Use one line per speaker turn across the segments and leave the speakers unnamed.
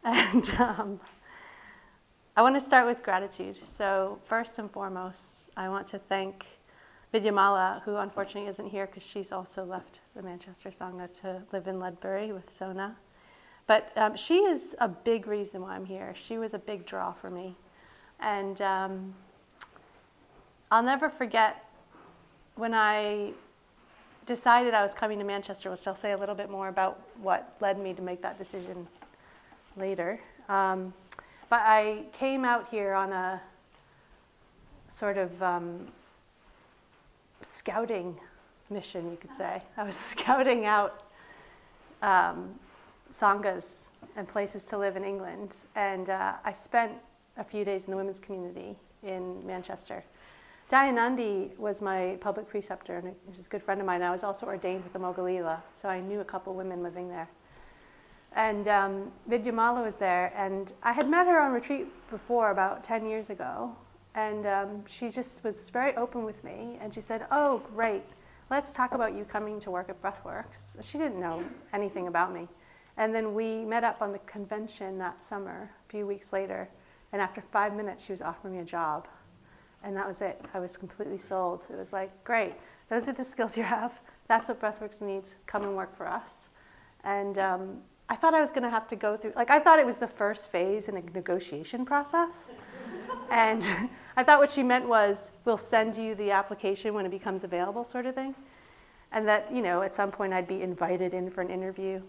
And I want to start with gratitude. So first and foremost, I want to thank Vidyamala, who unfortunately isn't here because she's also left the Manchester Sangha to live in Ledbury with Sona. But she is a big reason why I'm here. She was a big draw for me. And I'll never forget when I decided I was coming to Manchester, which I'll say a little bit more about what led me to make that decision later. But I came out here on a sort of scouting mission, you could say. I was scouting out sanghas and places to live in England. And I spent a few days in the women's community in Manchester. Dayanandi was my public preceptor, and he was a good friend of mine. I was also ordained with the Moggallila, so I knew a couple women living there. And Vidyamala was there, and I had met her on retreat before about 10 years ago, and she just was very open with me, and she said, "Oh, great, let's talk about you coming to work at Breathworks." She didn't know anything about me. And then we met up on the convention that summer, a few weeks later, and after 5 minutes, she was offering me a job. And that was it. I was completely sold. It was like, great, those are the skills you have. That's what Breathworks needs. Come and work for us. And I thought I was going to have to go through, like, I thought it was the first phase in a negotiation process. And I thought what she meant was, we'll send you the application when it becomes available, sort of thing. And that, you know, at some point I'd be invited in for an interview.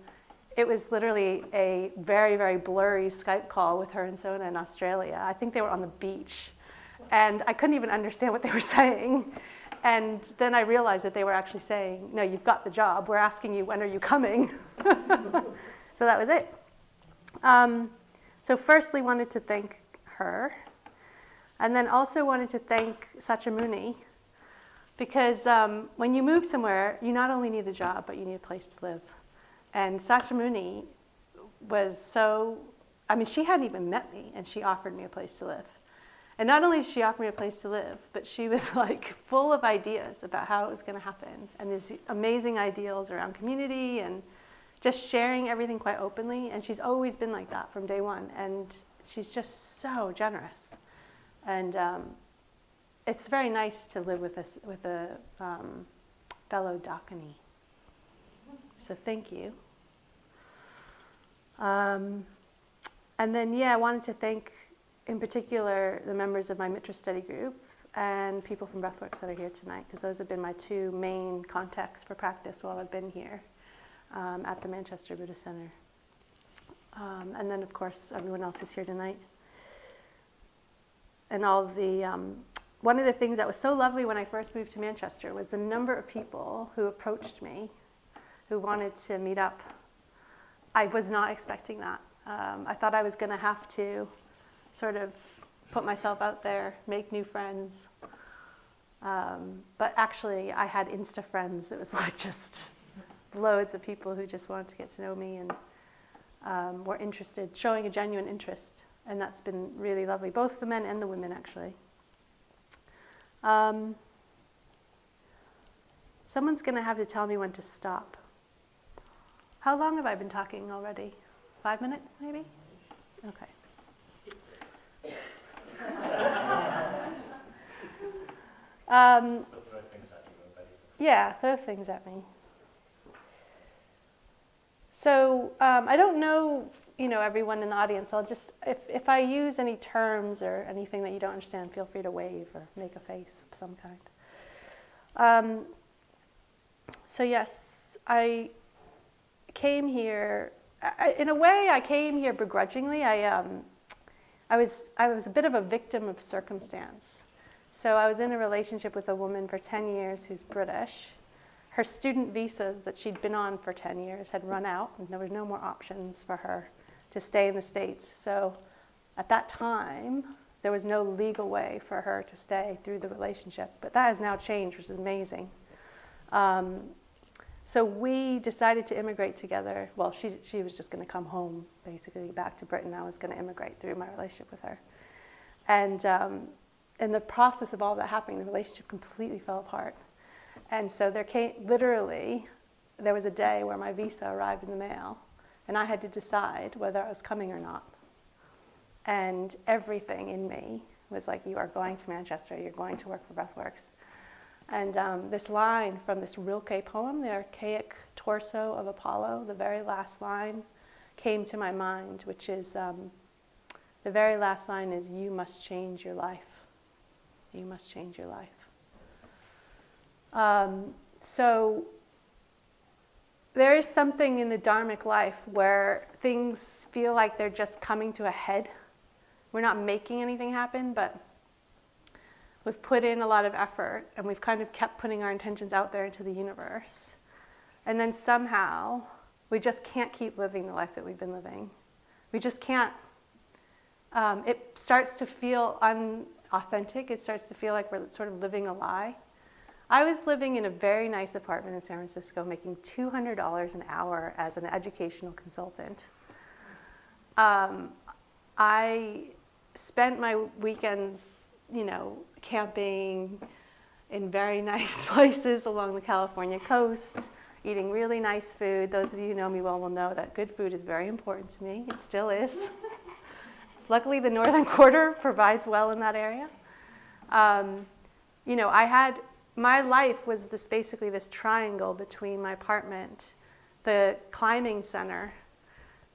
It was literally a very, very blurry Skype call with her and Sona in Australia. I think they were on the beach. And I couldn't even understand what they were saying. And then I realized that they were actually saying, no, you've got the job. We're asking you, when are you coming? So that was it. So firstly, wanted to thank her. And then also wanted to thank Sakyamuni. Because when you move somewhere, you not only need a job, but you need a place to live. And Sakyamuni was so, I mean, she hadn't even met me, and she offered me a place to live. And not only did she offer me a place to live, but she was like full of ideas about how it was going to happen. And these amazing ideals around community and just sharing everything quite openly. And she's always been like that from day one. And she's just so generous. And it's very nice to live with a fellow Dakini. So thank you. And then, yeah, I wanted to thank, in particular, the members of my Mitra study group and people from Breathworks that are here tonight, because those have been my two main contacts for practice while I've been here at the Manchester Buddhist Center. And then, of course, everyone else who's here tonight. And all the, one of the things that was so lovely when I first moved to Manchester was the number of people who approached me, who wanted to meet up. I was not expecting that. I thought I was going to have to sort of put myself out there, make new friends. But actually, I had Insta friends. It was like just loads of people who just wanted to get to know me and were interested, showing a genuine interest. And that's been really lovely, both the men and the women, actually. Someone's going to have to tell me when to stop. How long have I been talking already? 5 minutes, maybe? Okay. Yeah, throw things at me. So I don't know, everyone in the audience. I'll just, if I use any terms or anything that you don't understand, feel free to wave or make a face of some kind. So yes, I came here. In a way, I came here begrudgingly. I was a bit of a victim of circumstance. So I was in a relationship with a woman for 10 years who's British. Her student visas that she'd been on for 10 years had run out, and there were no more options for her to stay in the States. So at that time, there was no legal way for her to stay through the relationship. But that has now changed, which is amazing. So we decided to immigrate together. Well, she was just going to come home, basically, back to Britain. I was going to immigrate through my relationship with her. And in the process of all that happening, the relationship completely fell apart. And so there was a day where my visa arrived in the mail, and I had to decide whether I was coming or not. And everything in me was like, you are going to Manchester, you're going to work for Breathworks. And this line from this Rilke poem, The Archaic Torso of Apollo, the very last line came to my mind, which is, the very last line is, you must change your life. You must change your life. So there is something in the Dharmic life where things feel like they're just coming to a head. We're not making anything happen, but we've put in a lot of effort and we've kind of kept putting our intentions out there into the universe. And then somehow we just can't keep living the life that we've been living. We just can't. It starts to feel unauthentic. It starts to feel like we're sort of living a lie. I was living in a very nice apartment in San Francisco, making $200 an hour as an educational consultant. I spent my weekends, camping in very nice places along the California coast, eating really nice food. Those of you who know me well will know that good food is very important to me. It still is. Luckily, the Northern Quarter provides well in that area. My life was basically this triangle between my apartment, the climbing center,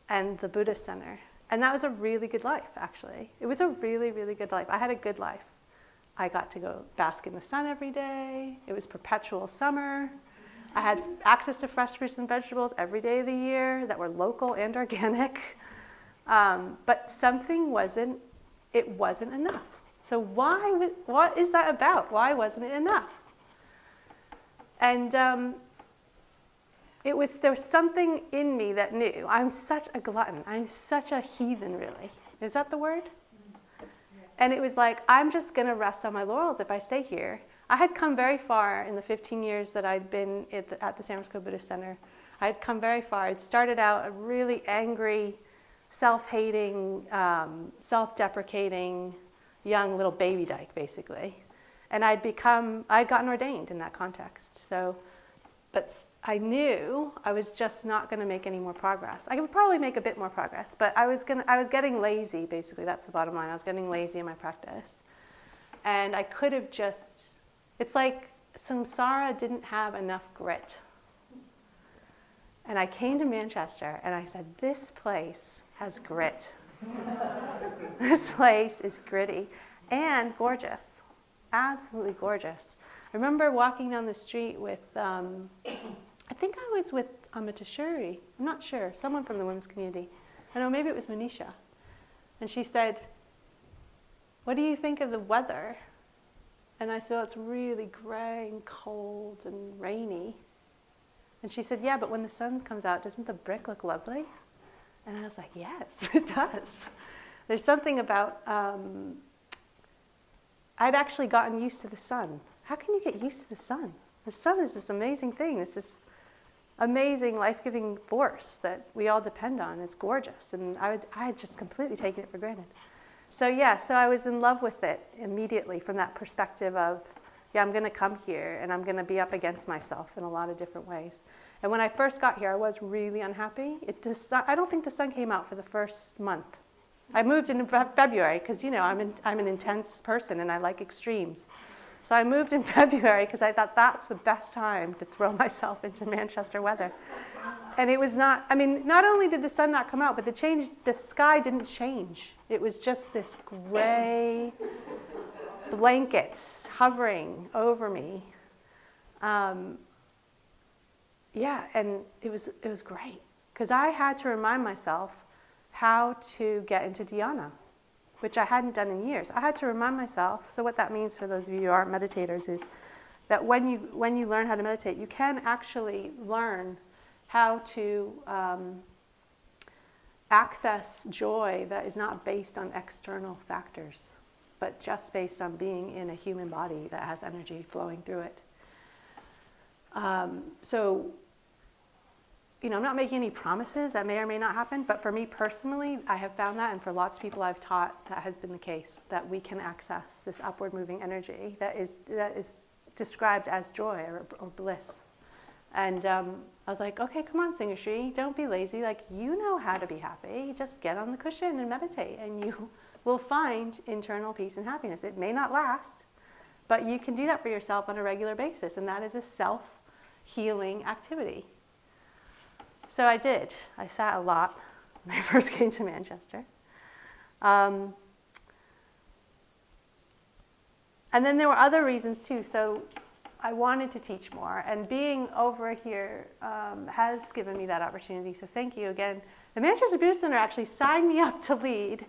and the Buddhist center. And that was a really good life, actually. It was a really, really good life. I had a good life. I got to go bask in the sun every day. It was perpetual summer. I had access to fresh fruits and vegetables every day of the year that were local and organic. But something wasn't enough. So what is that about? Why wasn't it enough? And there was something in me that knew. I'm such a glutton. I'm such a heathen, really. Is that the word? And it was like, I'm just going to rest on my laurels if I stay here. I had come very far in the 15 years that I'd been at the San Francisco Buddhist Center. I had come very far. I'd started out a really angry, self-hating, self-deprecating young little baby dyke, basically. And I'd gotten ordained in that context. But I knew I was just not going to make any more progress. I could probably make a bit more progress, but I was getting lazy, basically. That's the bottom line. I was getting lazy in my practice. And I could have it's like samsara didn't have enough grit. And I came to Manchester and I said, this place has grit. This place is gritty and gorgeous. Absolutely gorgeous. I remember walking down the street with, I think I was with Amitashuri. I'm not sure. Someone from the women's community. I don't know, maybe it was Manisha. And she said, what do you think of the weather? And I said, oh, it's really gray and cold and rainy. And she said, yeah, but when the sun comes out, doesn't the brick look lovely? And I was like, yes, it does. There's something about, I'd actually gotten used to the sun. How can you get used to the sun? The sun is this amazing thing. It's this amazing life-giving force that we all depend on. It's gorgeous. And I had just completely taken it for granted. So I was in love with it immediately from that perspective of, yeah, I'm going to come here and I'm going to be up against myself in a lot of different ways. And when I first got here, I was really unhappy. I don't think the sun came out for the first month. I moved in February because, I'm an intense person and I like extremes. So I moved in February because I thought that's the best time to throw myself into Manchester weather. And it was not only did the sun not come out, but the sky didn't change. It was just this gray blanket hovering over me. And it was great because I had to remind myself how to get into dhyana, which I hadn't done in years. I had to remind myself. So what that means for those of you who aren't meditators is that when you learn how to meditate, you can actually learn how to access joy that is not based on external factors, but just based on being in a human body that has energy flowing through it. I'm not making any promises that may or may not happen, but for me personally, I have found that, and for lots of people I've taught, that has been the case, that we can access this upward moving energy that is described as joy or bliss. And I was like, okay, come on, Singhashri, don't be lazy. Like, you know how to be happy. Just get on the cushion and meditate, and you will find internal peace and happiness. It may not last, but you can do that for yourself on a regular basis, and that is a self-healing activity. So I did. I sat a lot when I first came to Manchester. And then there were other reasons too. So I wanted to teach more, and being over here has given me that opportunity. So thank you again. The Manchester Buddhist Center actually signed me up to lead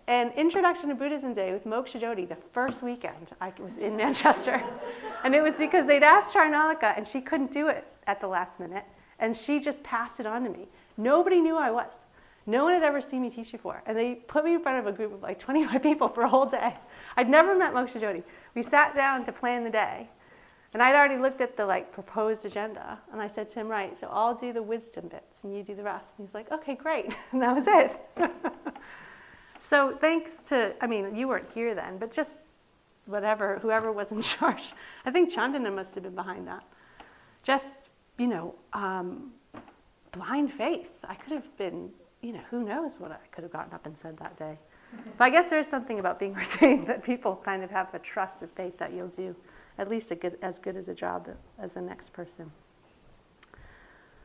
an Introduction to Buddhism Day with Moksha Jyoti the first weekend I was in Manchester. And it was because they'd asked Charnalika, and she couldn't do it at the last minute, and she just passed it on to me. Nobody knew who I was. No one had ever seen me teach before. And they put me in front of a group of like 25 people for a whole day. I'd never met Moksha Jyoti. We sat down to plan the day. And I'd already looked at the like proposed agenda. And I said to him, right, so I'll do the wisdom bits and you do the rest. And he's like, okay, great. And that was it. So thanks to, I mean, you weren't here then, but just whoever was in charge. I think Chandana must have been behind that. Just, blind faith. I could have been, who knows what I could have gotten up and said that day. But I guess there's something about being ordained that people kind of have a trust of faith that you'll do at least as good as a job as the next person.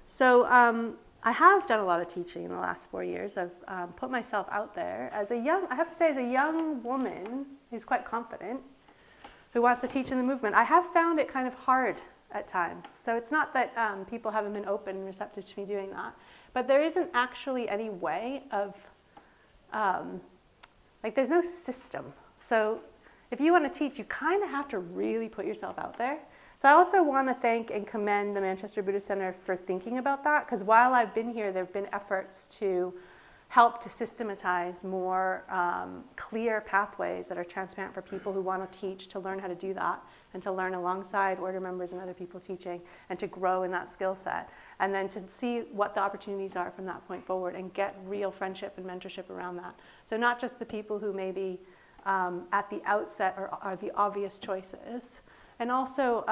So I have done a lot of teaching in the last 4 years. I've put myself out there as a young woman who's quite confident, who wants to teach in the movement. I have found it kind of hard at times. So it's not that people haven't been open and receptive to me doing that, but there isn't actually any way of, there's no system. So if you want to teach, you kind of have to really put yourself out there. So I also want to thank and commend the Manchester Buddhist Center for thinking about that, because while I've been here, there have been efforts to help to systematize more clear pathways that are transparent for people who want to teach, to learn how to do that, and to learn alongside order members and other people teaching, and to grow in that skill set, and then to see what the opportunities are from that point forward and get real friendship and mentorship around that. So not just the people who maybe at the outset are the obvious choices, and also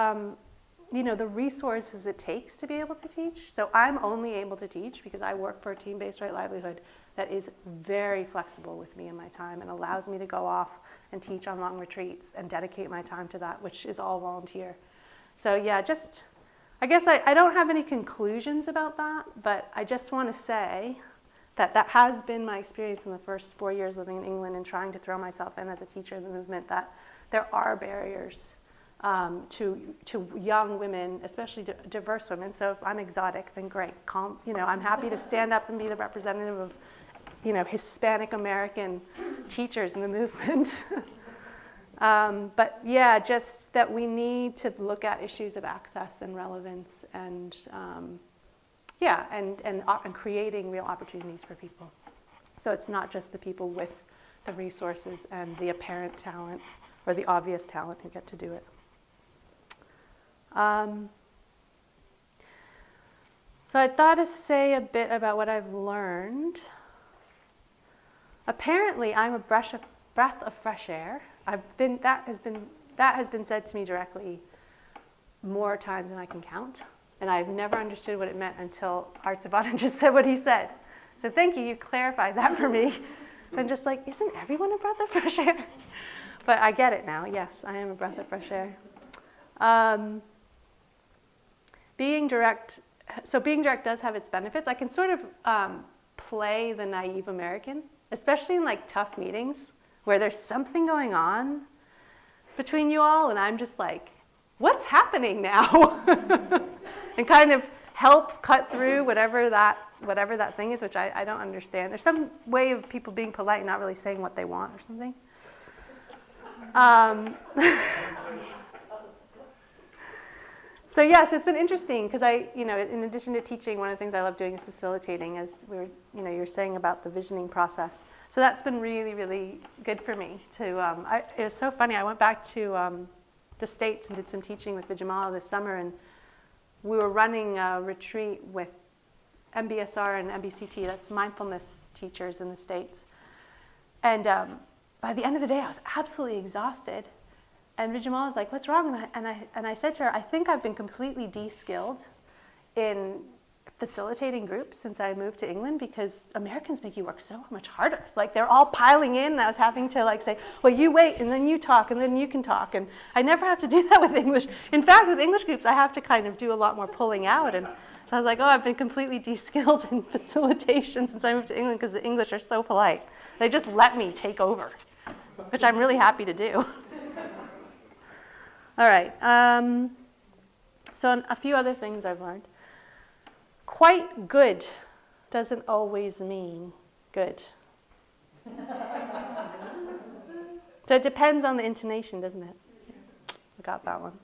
the resources it takes to be able to teach. So I'm only able to teach because I work for a team-based right livelihood that is very flexible with me and my time and allows me to go off and teach on long retreats and dedicate my time to that, which is all volunteer. So yeah, I guess I don't have any conclusions about that, but I just want to say that has been my experience in the first 4 years living in England and trying to throw myself in as a teacher in the movement, that there are barriers to young women, especially diverse women. So if I'm exotic, then great. I'm happy to stand up and be the representative of, Hispanic American teachers in the movement. But yeah, just that we need to look at issues of access and relevance and and creating real opportunities for people. So it's not just the people with the resources and the apparent talent or the obvious talent who get to do it. So I thought to say a bit about what I've learned. Apparently, I'm a breath of fresh air. That has been said to me directly more times than I can count, and I've never understood what it meant until Artsabatan just said what he said. So thank you. You clarified that for me. So I'm just like, isn't everyone a breath of fresh air? But I get it now. Yes, I am a breath of fresh air. Being direct does have its benefits. I can sort of play the naive American, especially in like tough meetings where there's something going on between you all, and I'm just like, what's happening now? And kind of help cut through whatever that thing is, which I don't understand. There's some way of people being polite and not really saying what they want or something. So yes, it's been interesting because in addition to teaching, one of the things I love doing is facilitating, as you're saying about the visioning process. So that's been really, really good for me. It was so funny. I went back to the States and did some teaching with Vijamala this summer, and we were running a retreat with MBSR and MBCT. That's mindfulness teachers in the States. And by the end of the day, I was absolutely exhausted. And Vijamala was like, what's wrong? And I said to her, I think I've been completely de-skilled in facilitating groups since I moved to England, because Americans make you work so much harder. Like, they're all piling in, and I was having to like say, well, you wait, and then you talk, and then you can talk. And I never have to do that with English. In fact, with English groups, I have to kind of do a lot more pulling out. And so I was like, oh, I've been completely de-skilled in facilitation since I moved to England, because the English are so polite. They just let me take over, which I'm really happy to do. All right. So a few other things I've learned. Quite good doesn't always mean good. So it depends on the intonation, doesn't it? I got that one.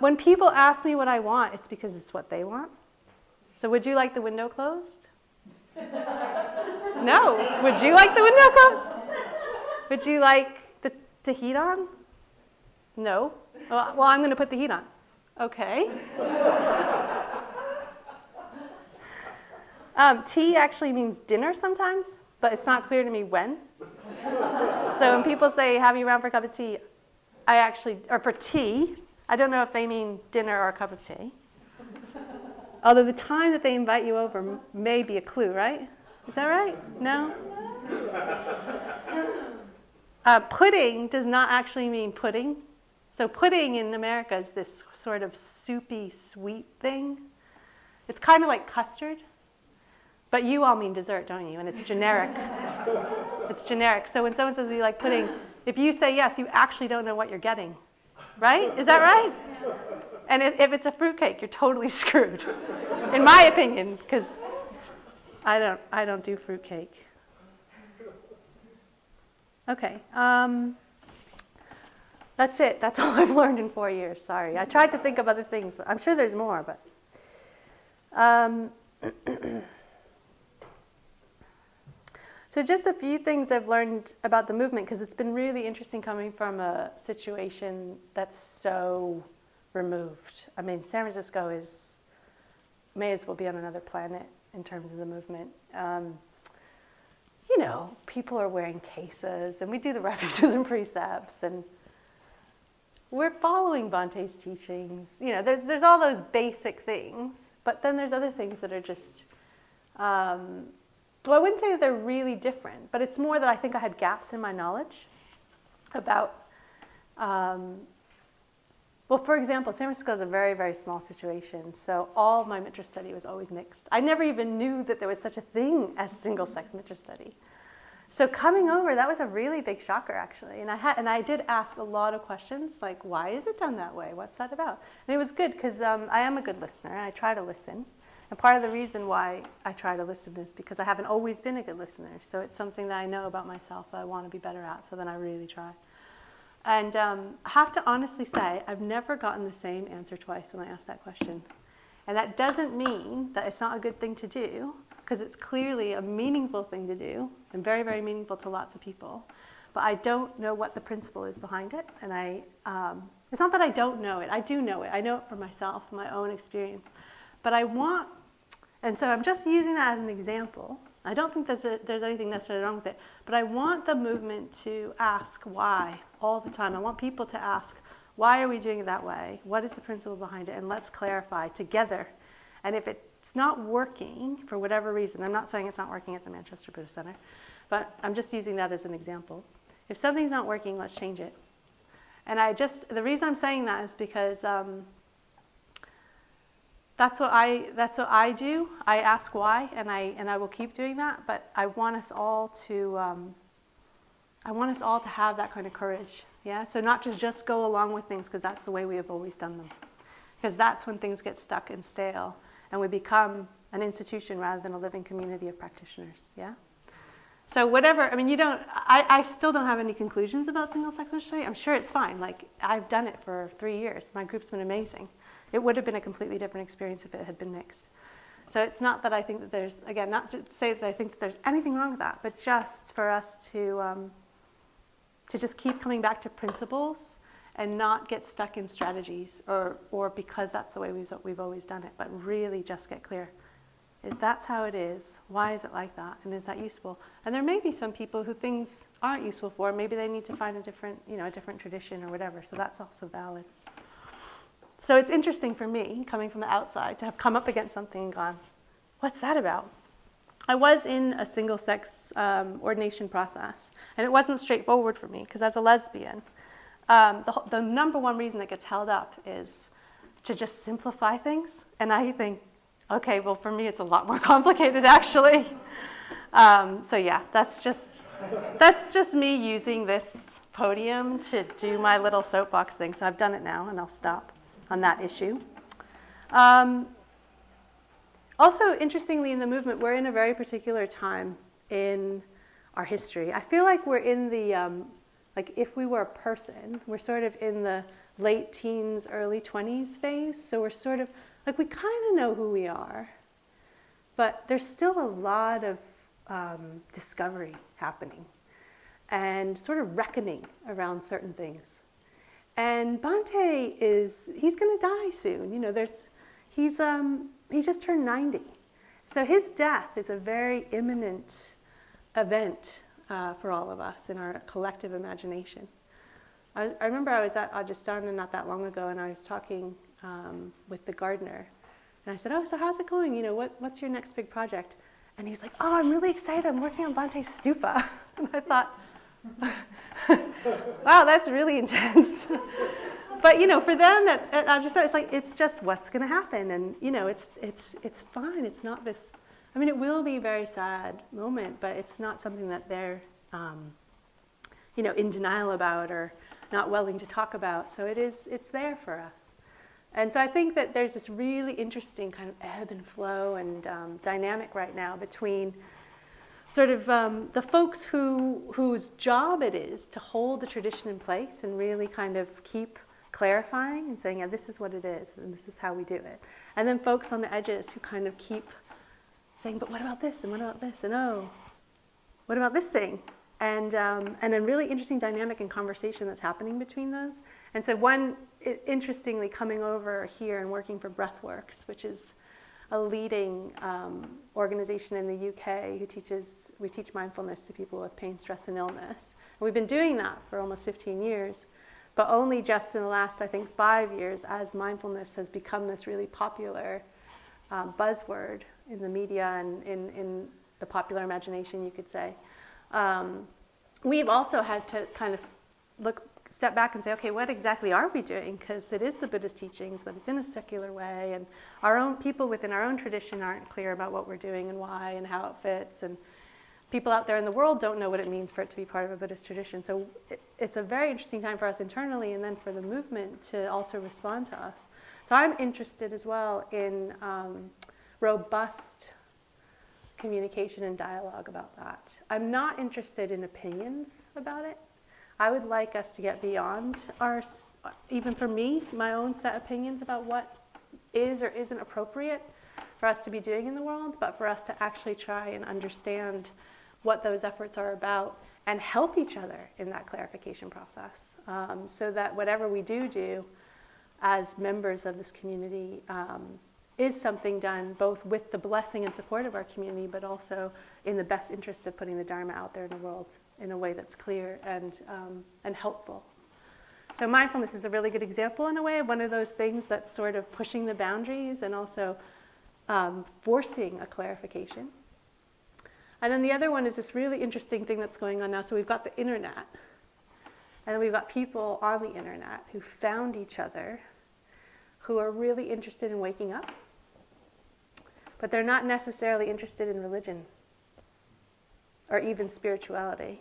When people ask me what I want, it's because it's what they want. So would you like the window closed? No. Would you like the window closed? Would you like the heat on? No. Well, I'm going to put the heat on. Okay. Tea actually means dinner sometimes, but it's not clear to me when. So when people say, have you around for a cup of tea, or for tea, I don't know if they mean dinner or a cup of tea. Although the time that they invite you over may be a clue, right? Is that right? No? Pudding does not actually mean pudding. So pudding in America is this sort of soupy, sweet thing. It's kind of like custard. But you all mean dessert, don't you? And it's generic. It's generic. So when someone says we like pudding, if you say yes, you actually don't know what you're getting. Right? Is that right? And if it's a fruitcake, you're totally screwed, in my opinion, because I don't do fruitcake. Okay. That's it. That's all I've learned in 4 years. Sorry. I tried to think of other things. I'm sure there's more, but. So just a few things I've learned about the movement, because it's been really interesting coming from a situation that's so removed. I mean, San Francisco may as well be on another planet in terms of the movement. You know, people are wearing cases, and we do the refuges and precepts, and we're following Bhante's teachings. You know, there's all those basic things, but then there's other things that are just, well, I wouldn't say that they're really different, but it's more that I think I had gaps in my knowledge about, well, for example, San Francisco is a very, very small situation, so all of my mitra study was always mixed. I never even knew that there was such a thing as single-sex mitra study. So coming over, that was a really big shocker, actually. And I did ask a lot of questions, like, why is it done that way? What's that about? And it was good, because I am a good listener, and I try to listen. And part of the reason why I try to listen is because I haven't always been a good listener. So it's something that I know about myself that I want to be better at, so then I really try. And I have to honestly say, I've never gotten the same answer twice when I ask that question. And that doesn't mean that it's not a good thing to do, because it's clearly a meaningful thing to do, and very, very meaningful to lots of people. But I don't know what the principle is behind it. And it's not that I don't know it. I do know it. I know it for myself, my own experience. But I want, and so I'm just using that as an example. I don't think there's anything necessarily wrong with it. But I want the movement to ask why all the time. I want people to ask, why are we doing it that way? What is the principle behind it? And let's clarify together. And if it's not working for whatever reason, I'm not saying it's not working at the Manchester Buddhist Center, but I'm just using that as an example. If something's not working, let's change it. And the reason I'm saying that is because that's what I do. I ask why, and I will keep doing that. But I want us all to have that kind of courage. Yeah. So not just go along with things because that's the way we have always done them. Because that's when things get stuck and stale, and we become an institution rather than a living community of practitioners. Yeah. So whatever. I mean, I still don't have any conclusions about single-sex study. I'm sure it's fine. Like, I've done it for 3 years. My group's been amazing. It would have been a completely different experience if it had been mixed. So it's not that I think that there's, again, not to say that I think that there's anything wrong with that, but just for us to just keep coming back to principles and not get stuck in strategies or because that's the way we've always done it, but really just get clear. If that's how it is, why is it like that? And is that useful? And there may be some people who things aren't useful for. Maybe they need to find a different tradition or whatever. So that's also valid. So it's interesting for me, coming from the outside, to have come up against something and gone, what's that about? I was in a single-sex ordination process, and it wasn't straightforward for me, because as a lesbian, the number one reason that gets held up is to just simplify things. And I think, okay, well, for me, it's a lot more complicated, actually. So yeah, that's just me using this podium to do my little soapbox thing. So I've done it now, and I'll stop on that issue. Also, interestingly, in the movement, we're in a very particular time in our history. I feel like we're in the, like if we were a person, we're sort of in the late teens, early 20s phase. So we're sort of, like we kind of know who we are, but there's still a lot of discovery happening and sort of reckoning around certain things. And Bhante he's going to die soon. You know, he just turned 90. So his death is a very imminent event for all of us in our collective imagination. I remember I was at Ajastana not that long ago, and I was talking with the gardener. And I said, oh, so how's it going? You know, what's your next big project? And he's like, oh, I'm really excited. I'm working on Bhante's stupa. And I thought, wow, that's really intense. But, you know, for them at Ajastana, it's like, it's just what's going to happen. And, you know, it's fine. It's not this, I mean, it will be a very sad moment, but it's not something that they're, you know, in denial about or not willing to talk about. So it's there for us. And so I think that there's this really interesting kind of ebb and flow and dynamic right now between sort of the folks whose job it is to hold the tradition in place and really kind of keep clarifying and saying, yeah, this is what it is and this is how we do it. And then folks on the edges who kind of keep saying, but what about this and what about this and oh, what about this thing? And a really interesting dynamic and conversation that's happening between those. And so interestingly, coming over here and working for Breathworks, which is a leading organization in the UK we teach mindfulness to people with pain, stress, and illness. And we've been doing that for almost 15 years, but only just in the last, I think, 5 years, as mindfulness has become this really popular buzzword in the media and in the popular imagination, you could say. We've also had to kind of step back and say, okay, what exactly are we doing? Because it is the Buddhist teachings, but it's in a secular way, and our own people within our own tradition aren't clear about what we're doing and why and how it fits, and people out there in the world don't know what it means for it to be part of a Buddhist tradition. So it's a very interesting time for us internally, and then for the movement to also respond to us. So I'm interested as well in robust communication and dialogue about that. I'm not interested in opinions about it. I would like us to get beyond even for me, my own set opinions about what is or isn't appropriate for us to be doing in the world, but for us to actually try and understand what those efforts are about and help each other in that clarification process, so that whatever we do as members of this community is something done both with the blessing and support of our community, but also in the best interest of putting the Dharma out there in the world in a way that's clear and helpful. So mindfulness is a really good example in a way of one of those things that's sort of pushing the boundaries and also forcing a clarification. And then the other one is this really interesting thing that's going on now. So we've got the internet, and then we've got people on the internet who found each other, who are really interested in waking up, but they're not necessarily interested in religion or even spirituality.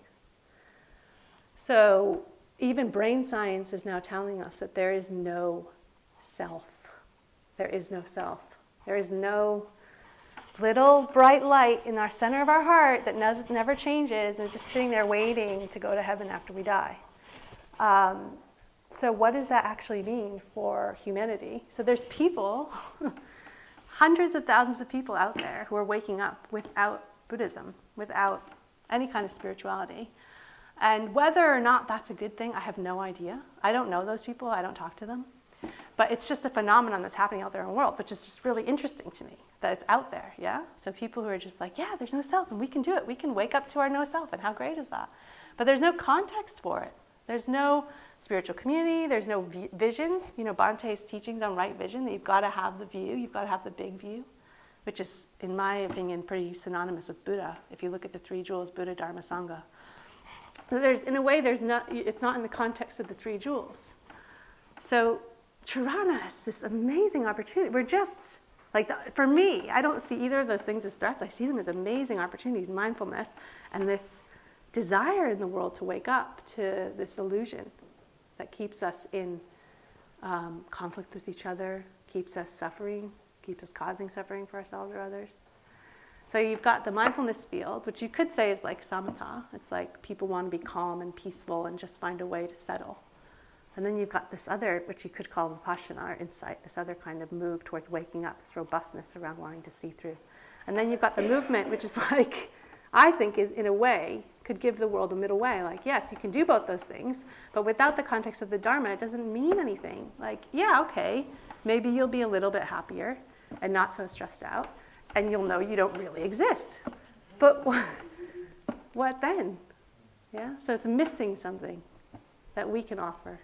So even brain science is now telling us that there is no self. There is no self. There is no little bright light in our center of our heart that never changes and just sitting there waiting to go to heaven after we die. So what does that actually mean for humanity? So there's people, hundreds of thousands of people out there who are waking up without Buddhism, without any kind of spirituality. And whether or not that's a good thing, I have no idea. I don't know those people. I don't talk to them. But it's just a phenomenon that's happening out there in the world, which is just really interesting to me, that it's out there, yeah? So people who are just like, yeah, there's no self, and we can do it. We can wake up to our no self, and how great is that? But there's no context for it. There's no spiritual community. There's no vision. You know, Bante's teachings on right vision, that you've got to have the view. You've got to have the big view, which is, in my opinion, pretty synonymous with Buddha. If you look at the three jewels, Buddha, Dharma, Sangha. So there's, in a way, it's not in the context of the three jewels. So Triratna is this amazing opportunity. We're just, for me, I don't see either of those things as threats. I see them as amazing opportunities, mindfulness, and this desire in the world to wake up to this illusion that keeps us in conflict with each other, keeps us suffering, keeps us causing suffering for ourselves or others. So you've got the mindfulness field, which you could say is like samatha. It's like people want to be calm and peaceful and just find a way to settle. And then you've got this other, which you could call vipassana, or insight, this other kind of move towards waking up, this robustness around wanting to see through. And then you've got the movement, which is like, I think is, in a way, could give the world a middle way. Like, yes, you can do both those things, but without the context of the Dharma, it doesn't mean anything. Like, yeah, okay, maybe you'll be a little bit happier and not so stressed out, and you'll know you don't really exist. But what then? Yeah, so it's missing something that we can offer,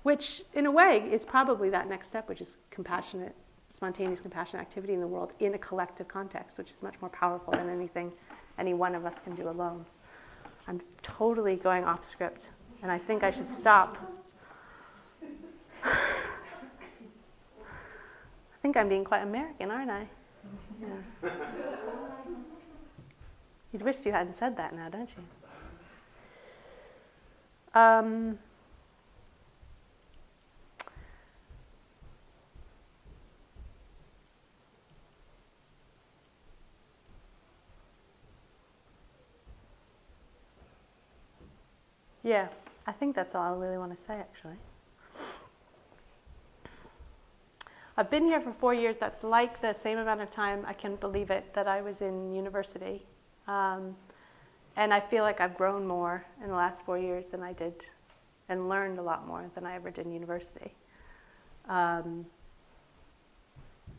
which, in a way, is probably that next step, which is compassionate, spontaneous compassionate activity in the world in a collective context, which is much more powerful than anything any one of us can do alone. I'm totally going off script, and I think I should stop. I think I'm being quite American, aren't I? Yeah. You'd wished you hadn't said that now, don't you? Yeah, I think that's all I really want to say, actually. I've been here for 4 years. That's like the same amount of time, I can't believe it, that I was in university. And I feel like I've grown more in the last 4 years than I did, and learned a lot more than I ever did in university.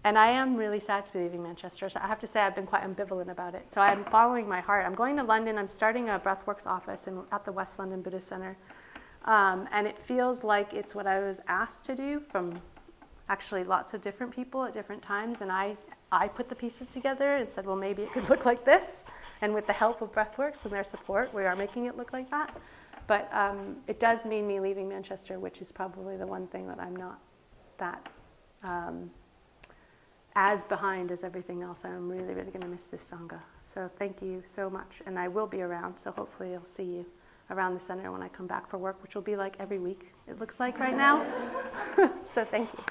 And I am really sad to be leaving Manchester. So I have to say I've been quite ambivalent about it. So I'm following my heart. I'm going to London. I'm starting a Breathworks office at the West London Buddhist Center. And it feels like it's what I was asked to do from actually lots of different people at different times. And I put the pieces together and said, well, maybe it could look like this. And with the help of Breathworks and their support, we are making it look like that. But it does mean me leaving Manchester, which is probably the one thing that I'm not that as behind as everything else. I'm really, really going to miss this Sangha. So thank you so much. And I will be around, so hopefully I'll see you around the center when I come back for work, which will be like every week, it looks like right now. So thank you.